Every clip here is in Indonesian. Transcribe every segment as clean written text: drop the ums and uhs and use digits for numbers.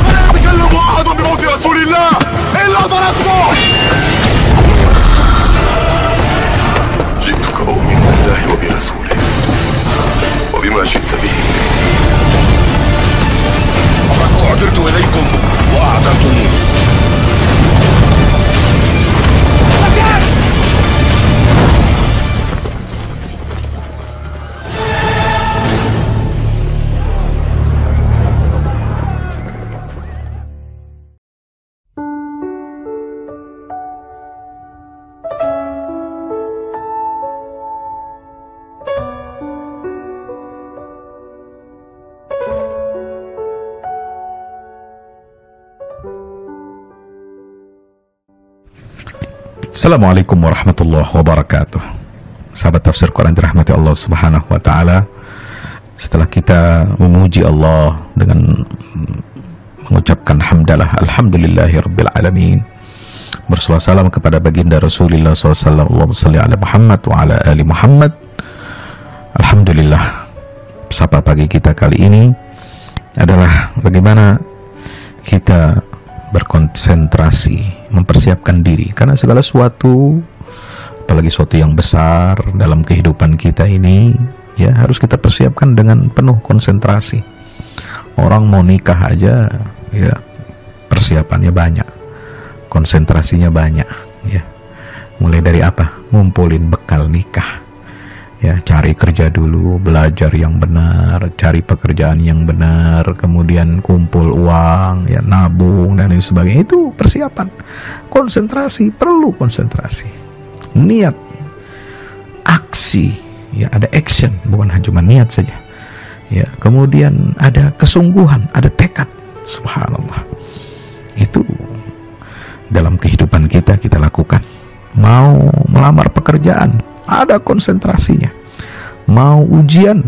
لا يتكلم أحد بموت رسول الله إلا ضربته. جئتك أؤمن بالله وبرسوله وبما شئت به. فقد أعذرت إليكم وأعذرتموني. Assalamualaikum warahmatullahi wabarakatuh. Sahabat tafsir Quran dirahmati Allah Subhanahu wa taala. Setelah kita memuji Allah dengan mengucapkan hamdalah alhamdulillahirabbil alamin, bersalawat salam kepada baginda Rasulullah SAW, Allahumma shalli ala Muhammad wa ala ali Muhammad. Alhamdulillah, sapa pagi kita kali ini adalah bagaimana kita berkonsentrasi, mempersiapkan diri, karena segala sesuatu, apalagi sesuatu yang besar dalam kehidupan kita ini, ya harus kita persiapkan dengan penuh konsentrasi. Orang mau nikah aja, ya persiapannya banyak, konsentrasinya banyak, ya. Mulai dari apa? Ngumpulin bekal nikah, ya, cari kerja dulu, belajar yang benar, cari pekerjaan yang benar, kemudian kumpul uang, ya, nabung dan lain sebagainya. Itu persiapan, konsentrasi, perlu konsentrasi, niat, aksi, ya, ada action, bukan cuma niat saja, ya. Kemudian ada kesungguhan, ada tekad. Subhanallah, itu dalam kehidupan kita lakukan. Mau melamar pekerjaan, ada konsentrasinya. Mau ujian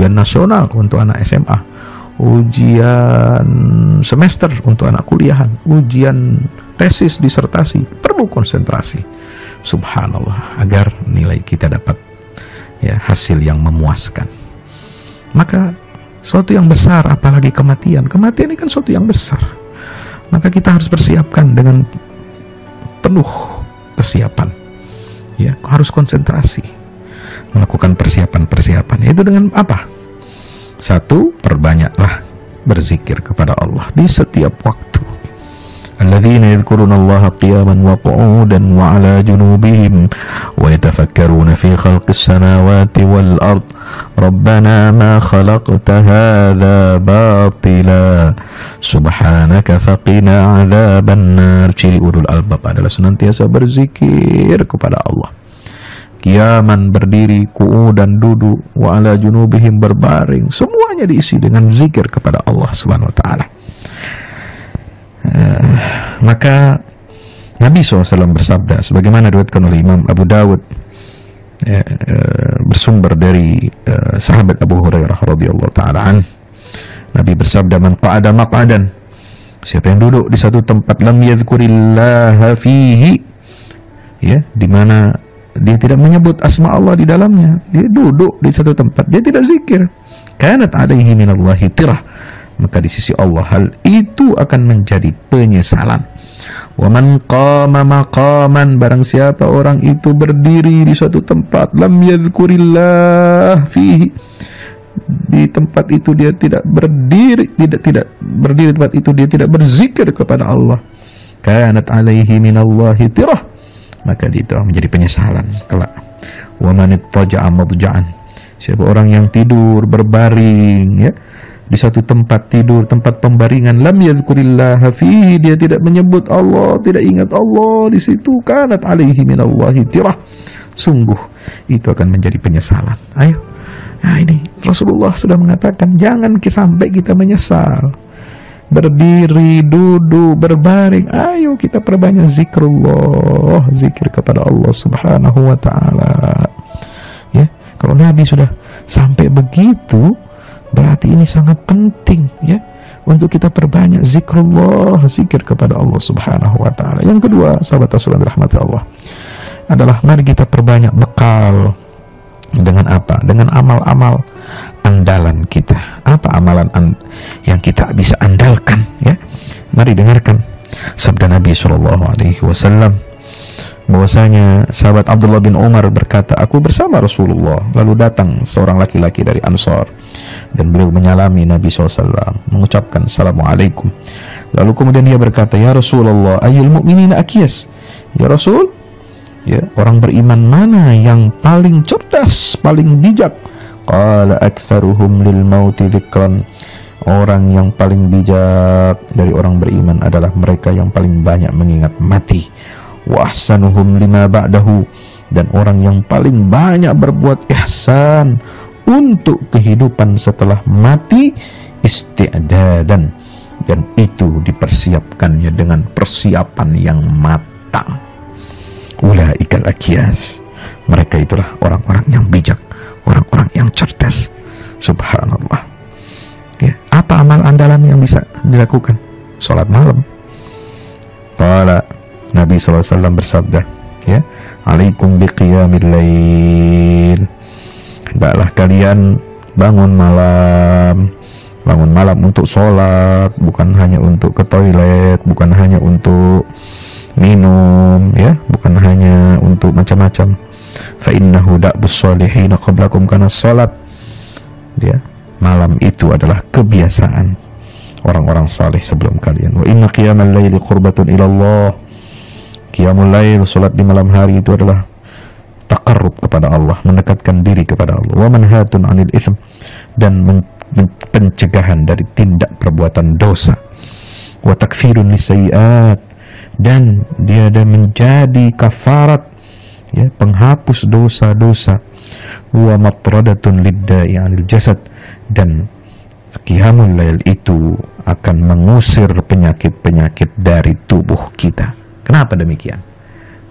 nasional untuk anak SMA, ujian semester untuk anak kuliahan, ujian tesis disertasi, perlu konsentrasi. Subhanallah, agar nilai kita dapat, ya, hasil yang memuaskan. Maka suatu yang besar, apalagi kematian ini kan suatu yang besar, maka kita harus persiapkan dengan penuh kesiapan, ya, harus konsentrasi melakukan persiapan. Itu dengan apa? Satu, perbanyaklah berzikir kepada Allah di setiap waktu. Alladzina yadhkuruna Allaha qiyaman wa qu'udan wa 'ala junubihim wa yatafakkaruna fi khalqis samawati wal ard. Rabbana ma khalaqta hadza batila subhanaka faqina 'adzaban nar. Ciri ulul albab adalah senantiasa berzikir kepada Allah. Qiyaman, berdiri, qu'udan, duduk, wa 'ala junubihim, berbaring, semuanya diisi dengan zikir kepada Allah Subhanahu wa taala. Maka Nabi SAW bersabda, sebagaimana diriwayatkan oleh Imam Abu Dawud, bersumber dari sahabat Abu Hurairah radhiyallahu taala an, Nabi bersabda, man qa'ada maq'adan, siapa yang duduk di satu tempat, lam yadhkurillaha fihi, ya, di mana dia tidak menyebut asma Allah di dalamnya, dia duduk di satu tempat, dia tidak zikir, kanat alaihi minallahi tirah, maka di sisi Allah hal itu akan menjadi penyesalan. Wa man qama maqaman, barang siapa orang itu berdiri di suatu tempat, lam yadhkurillah fihi, di tempat itu dia tidak berdiri, tidak berdiri di tempat itu dia tidak berzikir kepada Allah, kanat alaihi minallahi tirah, maka itu menjadi penyesalan kelak. Wa man ittaja'a madja'an, siapa orang yang tidur berbaring, ya, di satu tempat tidur, tempat pembaringan, lam yadhkurillaha fihi, dia tidak menyebut Allah, tidak ingat Allah di situ, kanat alaihi minallahi tirah, sungguh itu akan menjadi penyesalan. Ayo, nah ini Rasulullah sudah mengatakan, jangan sampai kita menyesal. Berdiri, duduk, berbaring, ayo kita perbanyak zikrullah, zikir kepada Allah Subhanahu wa taala. Ya, kalau Nabi sudah sampai begitu, berarti ini sangat penting, ya, untuk kita perbanyak zikrullah, zikir kepada Allah Subhanahu wa taala. Yang kedua, sahabat Rasulullah rahmati Allah, adalah mari kita perbanyak bekal. Dengan apa? Dengan amal-amal andalan kita. Apa yang kita bisa andalkan, ya. Mari dengarkan sabda Nabi SAW bahwasanya sahabat Abdullah bin Umar berkata, aku bersama Rasulullah, lalu datang seorang laki-laki dari Ansar dan beliau menyalami Nabi SAW, mengucapkan Assalamualaikum. Lalu kemudian dia berkata, ya Rasulullah, ayyul mu'minina akyas, ya Rasul, ya, orang beriman mana yang paling cerdas, paling bijak? Qala aktsaruhum lil mauti dzikran, orang yang paling bijak dari orang beriman adalah mereka yang paling banyak mengingat mati. Wa ahsanuhum lima ba'dahu, dan orang yang paling banyak berbuat ihsan untuk kehidupan setelah mati, isti'dadan, dan itu dipersiapkannya dengan persiapan yang matang. Ulaikal akyas, mereka itulah orang-orang yang bijak, orang-orang yang cerdas. Subhanallah, ya. Apa amal andalan yang bisa dilakukan? Salat malam. Qala, Nabi SAW bersabda, ya, alaikum biqiyamil lail, hendaklah kalian bangun malam untuk sholat, bukan hanya untuk ke toilet, bukan hanya untuk minum, ya, bukan hanya untuk macam-macam. Fa innahu da'bus shalihin qablakum, karena sholat, ya, malam itu adalah kebiasaan orang-orang saleh sebelum kalian. Wa inna qiyamal laili qurbatun ilallah, qiyamul lail, salat di malam hari itu adalah taqarrub kepada Allah, mendekatkan diri kepada Allah. Wa manhatun 'anil itsm, dan pencegahan dari tindak perbuatan dosa. Wa takfirun lisayyi'at, dan dia ada menjadi kafarat, ya, penghapus dosa-dosa. Wa matradatun lidda'i 'anil jasad, dan qiyamul lail itu akan mengusir penyakit-penyakit dari tubuh kita. Kenapa demikian?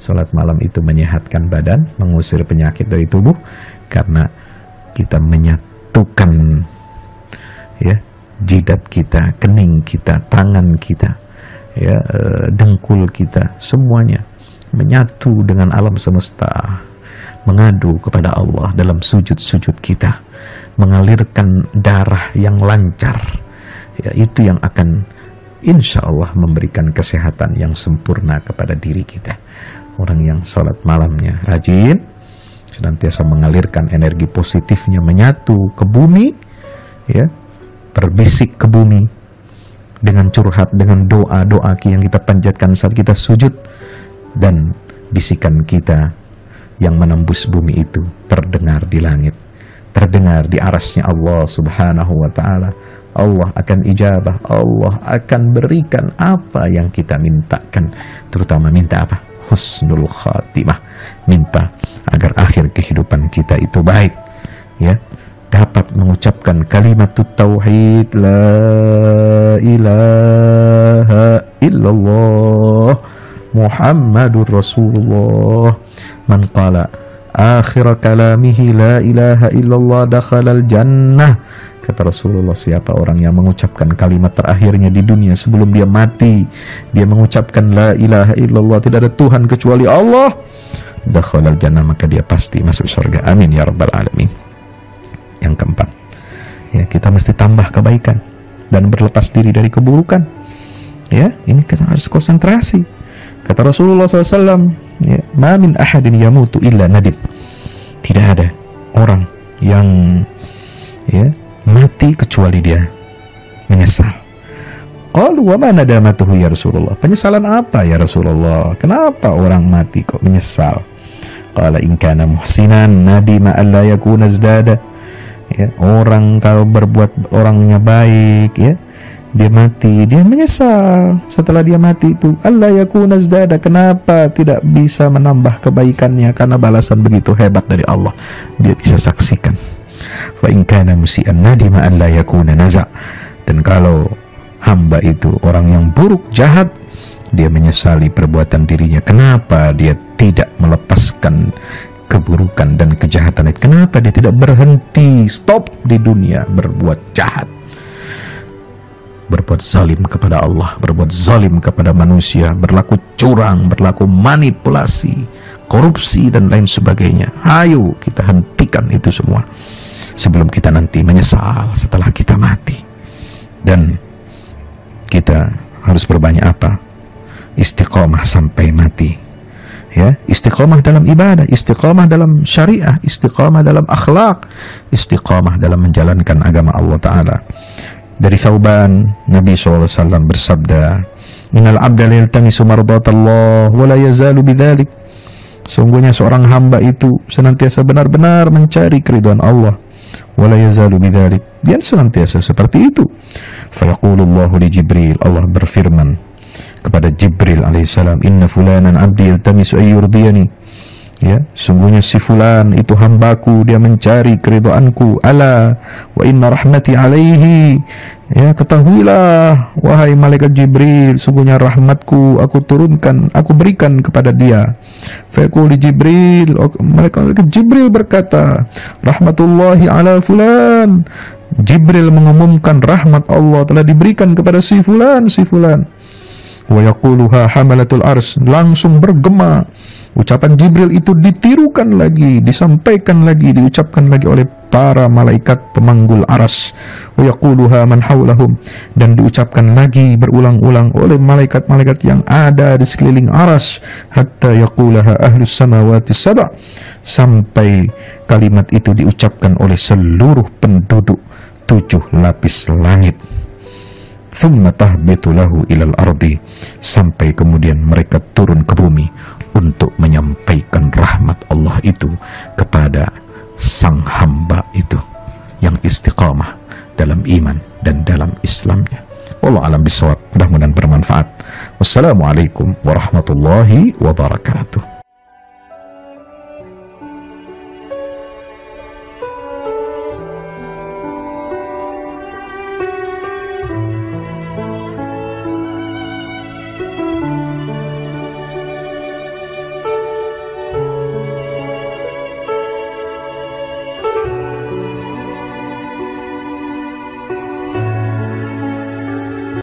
Salat malam itu menyehatkan badan, mengusir penyakit dari tubuh, karena kita menyatukan, ya, jidat kita, kening kita, tangan kita, ya, dengkul kita, semuanya menyatu dengan alam semesta, mengadu kepada Allah dalam sujud-sujud kita, mengalirkan darah yang lancar, ya, itu yang akan insya Allah memberikan kesehatan yang sempurna kepada diri kita. Orang yang sholat malamnya rajin, senantiasa mengalirkan energi positifnya, menyatu ke bumi, ya, berbisik ke bumi dengan curhat, dengan doa-doa yang kita panjatkan saat kita sujud, dan bisikan kita yang menembus bumi itu terdengar di langit, terdengar di arasnya Allah Subhanahu wa ta'ala. Allah akan ijabah, Allah akan berikan apa yang kita mintakan, terutama minta apa? Husnul khatimah, minta agar akhir kehidupan kita itu baik, ya, dapat mengucapkan kalimat tauhid, la ilaha illallah Muhammadur Rasulullah. Man qala akhir kalamihi la ilaha illallah dakhalal jannah. Kata Rasulullah, siapa orang yang mengucapkan kalimat terakhirnya di dunia sebelum dia mati, dia mengucapkan la ilaha illallah, tidak ada Tuhan kecuali Allah, dakhalal jannah, maka dia pasti masuk surga. Amin ya rabbal alamin. Yang keempat, ya, kita mesti tambah kebaikan dan berlepas diri dari keburukan, ya. Ini kita harus konsentrasi. Kata Rasulullah SAW, ya, ma min ahadin yamutu illa nadim, tidak ada orang yang, ya, mati kecuali dia menyesal. Qalu wa ma nadamatuhu ya Rasulullah, penyesalan apa ya Rasulullah, kenapa orang mati kok menyesal? Qala in kana muhsinan nadima alla yakuna zdada, ya, orang kalau berbuat orangnya baik, ya, dia mati, dia menyesal setelah dia mati itu, alla yakuna zdada, kenapa tidak bisa menambah kebaikannya, karena balasan begitu hebat dari Allah dia bisa saksikan. Fa in kana musian nadima an la yakuna naza, dan kalau hamba itu orang yang buruk, jahat, dia menyesali perbuatan dirinya, kenapa dia tidak melepaskan keburukan dan kejahatan itu, kenapa dia tidak berhenti, stop di dunia berbuat jahat, berbuat zalim kepada Allah, berbuat zalim kepada manusia, berlaku curang, berlaku manipulasi, korupsi dan lain sebagainya. Ayo kita hentikan itu semua sebelum kita nanti menyesal setelah kita mati. Dan kita harus berbanyak apa? Istiqomah sampai mati. Ya, istiqomah dalam ibadah, istiqomah dalam syariah, istiqomah dalam akhlak, istiqomah dalam menjalankan agama Allah Ta'ala. Dari Thauban, Nabi SAW bersabda, Innal abda la yaltamisu mardatallah wa la yazalu bidzalik. Sungguhnya seorang hamba itu senantiasa benar-benar mencari keridhaan Allah, wa la yazalu bidzalik. Dia senantiasa seperti itu. Fa yaqulullahu li Jibril, Allah berfirman kepada Jibril alaihissalam, Inna fulanan abdi yaltamisu ayyurdiyani. Ya, sungguhnya si fulan itu hambaku, dia mencari keridhaanku. Ala wa inna rahmati alaihi. Ya, ketahuilah wahai malaikat Jibril, sungguhnya rahmatku aku turunkan, aku berikan kepada dia. Faqul Jibril, malaikat Jibril berkata, rahmatullahi ala fulan. Jibril mengumumkan rahmat Allah telah diberikan kepada si fulan, si fulan. Wa yaquluha hamalatul ars, langsung bergema. Ucapan Jibril itu ditirukan lagi, disampaikan lagi, diucapkan lagi oleh para malaikat pemanggul aras. Wa yaquluha man hawlahum, dan diucapkan lagi berulang-ulang oleh malaikat-malaikat yang ada di sekeliling aras. Hatta yaqulaha ahlus samawati sab'a, sampai kalimat itu diucapkan oleh seluruh penduduk 7 lapis langit. Thumma tahbitu lahu ilal ardi, sampai kemudian mereka turun ke bumi untuk menyampaikan rahmat Allah itu kepada sang hamba itu yang istiqamah dalam iman dan dalam Islamnya. Wallahu a'lam bishawab. Mudah-mudahan bermanfaat. Wassalamualaikum warahmatullahi wabarakatuh.